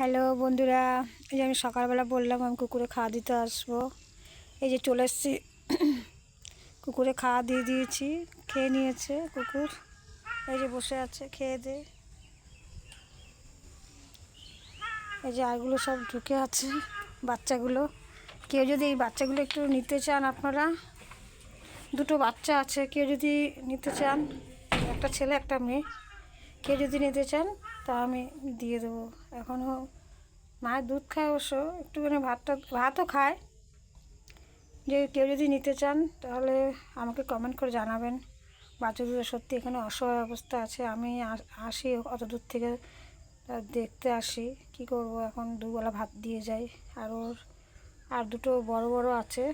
Hello বন্ধুরা, এই যে আমি সকালবেলা বললাম আমি কুকুরে খাওয়া দিতে আসবো। এই যে চলে এসেছি, কুকুরে খাওয়া দিয়ে দিয়েছি, খেয়ে নিয়েছে কুকুর। এই যে বসে আছে খেয়ে দিয়ে। এই যে আরগুলো সব ঢুকে আছে বাচ্চাগুলো। কেউ যদি এই বাচ্চাগুলো একটু নিতে চান, আপনারা দুটো বাচ্চা আছে, কেউ যদি নিতে চান, একটা ছেলে একটা মেয়ে, কেউ যদি নিতে চান তা আমি দিয়ে দেবো। এখনও মায়ের দুধ খায়, অবশ্য একটুখানি ভাতও খায়। যে কেউ যদি নিতে চান তাহলে আমাকে কমেন্ট করে জানাবেন। বাচ্চাগুলো সত্যি এখানে অসহায় অবস্থা আছে। আমি আসি অত দূর থেকে, দেখতে আসি, কি করব, এখন দুবেলা ভাত দিয়ে যাই। আর দুটো বড় বড় আছে।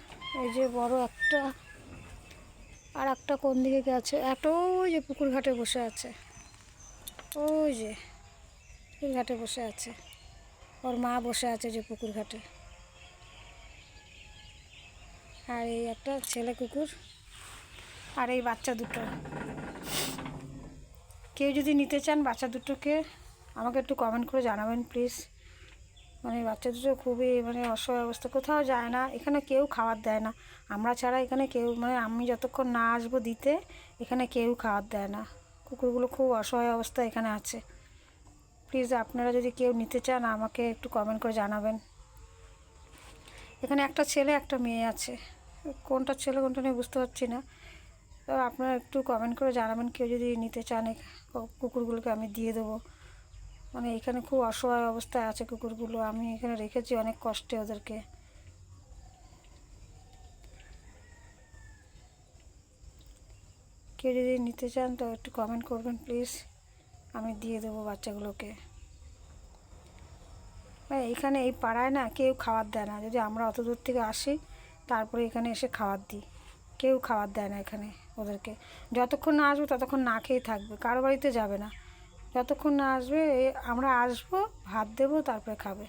এই যে বড় একটা, আর একটা কোন দিকে গেছে, একটা ওই যে পুকুর ঘাটে বসে আছে, ওই যে পুকুর ঘাটে বসে আছে, ওর মা বসে আছে যে পুকুর ঘাটে। আর এই একটা ছেলে কুকুর, আর এই বাচ্চা দুটো। কেউ যদি নিতে চান বাচ্চা দুটোকে, আমাকে একটু কমেন্ট করে জানাবেন প্লিজ। মানে বাচ্চা দুটো খুবই অসহায় অবস্থা, কোথাও যায় না, এখানে কেউ খাবার দেয় না। আমরা ছাড়া এখানে কেউ, আমি যতক্ষণ না আসবো দিতে, এখানে কেউ খাবার দেয় না। কুকুরগুলো খুব অসহায় অবস্থা এখানে আছে। প্লিজ আপনারা যদি কেউ নিতে চান আমাকে একটু কমেন্ট করে জানাবেন। এখানে একটা ছেলে একটা মেয়ে আছে, কোনটা ছেলে কোনটা নিয়ে বুঝতে পারছি না। তো আপনারা একটু কমেন্ট করে জানাবেন, কেউ যদি নিতে চান কুকুরগুলোকে আমি দিয়ে দেবো। এখানে খুব অসহায় অবস্থায় আছে কুকুরগুলো, আমি এখানে রেখেছি অনেক কষ্টে ওদেরকে। কেউ যদি নিতে চান তো একটু কমেন্ট করবেন প্লিজ, আমি দিয়ে দেবো বাচ্চাগুলোকে। এইখানে এই পাড়ায় না কেউ খাবার দেয় না, যদি আমরা অত দূর থেকে আসি তারপরে এখানে এসে খাবার দিই, কেউ খাবার দেয় না এখানে ওদেরকে। যতক্ষণ না আসবে ততক্ষণ না খেয়ে থাকবে, কারো বাড়িতে যাবে না। যতক্ষণ না আসবে আমরা আসবো, ভাত দেবো, তারপরে খাবে।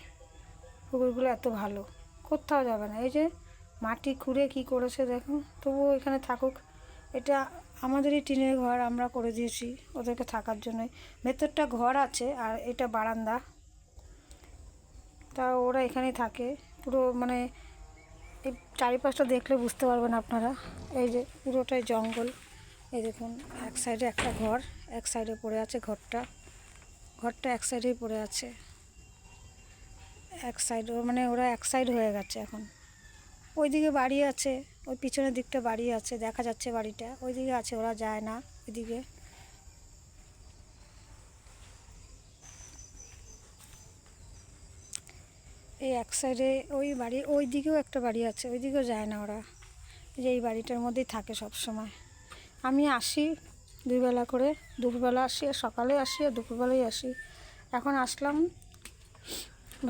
কুকুরগুলো এত ভালো, কোথাও যাবে না। এই যে মাটি খুঁড়ে কি করেছে দেখুন, তবুও এখানে থাকুক। এটা আমাদেরই টিনের ঘর, আমরা করে দিয়েছি ওদেরকে থাকার জন্যই। ভেতরটা ঘর আছে আর এটা বারান্দা, তা ওরা এখানেই থাকে। পুরো এই চারিপাশটা দেখলে বুঝতে পারবেন আপনারা। এই যে পুরোটাই জঙ্গল। এই দেখুন, এক সাইডে একটা ঘর, এক সাইডে পড়ে আছে ঘরটা এক সাইডেই পড়ে আছে। এক সাইড ওরা এক সাইড হয়ে গেছে এখন। ওইদিকে বাড়ি আছে, ওই পিছনের দিকটা বাড়ি আছে, দেখা যাচ্ছে বাড়িটা ওইদিকে আছে, ওরা যায় না ওইদিকে। এই এক সাইডে ওই বাড়ি, ওই দিকেও একটা বাড়ি আছে, ওই দিকেও যায় না ওরা। যে এই বাড়িটার মধ্যেই থাকে সব সময়। আমি আসি দুবেলা করে, দুপুরবেলা আসি আর সকালে আসি আর দুপুরবেলায় আসি। এখন আসলাম,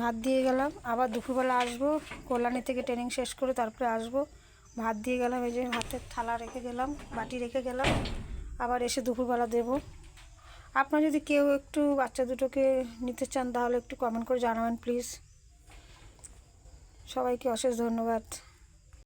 ভাত দিয়ে গেলাম, আবার দুপুরবেলা আসবো, কল্যাণী থেকে ট্রেনিং শেষ করে তারপরে আসবো। ভাত দিয়ে গেলাম, এই যে ভাতের থালা রেখে গেলাম, বাটি রেখে গেলাম, আবার এসে দুপুরবেলা দেবো। আপনারা যদি কেউ একটু বাচ্চা দুটোকে নিতে চান তাহলে একটু কমেন্ট করে জানাবেন প্লিজ। সবাইকে অশেষ ধন্যবাদ।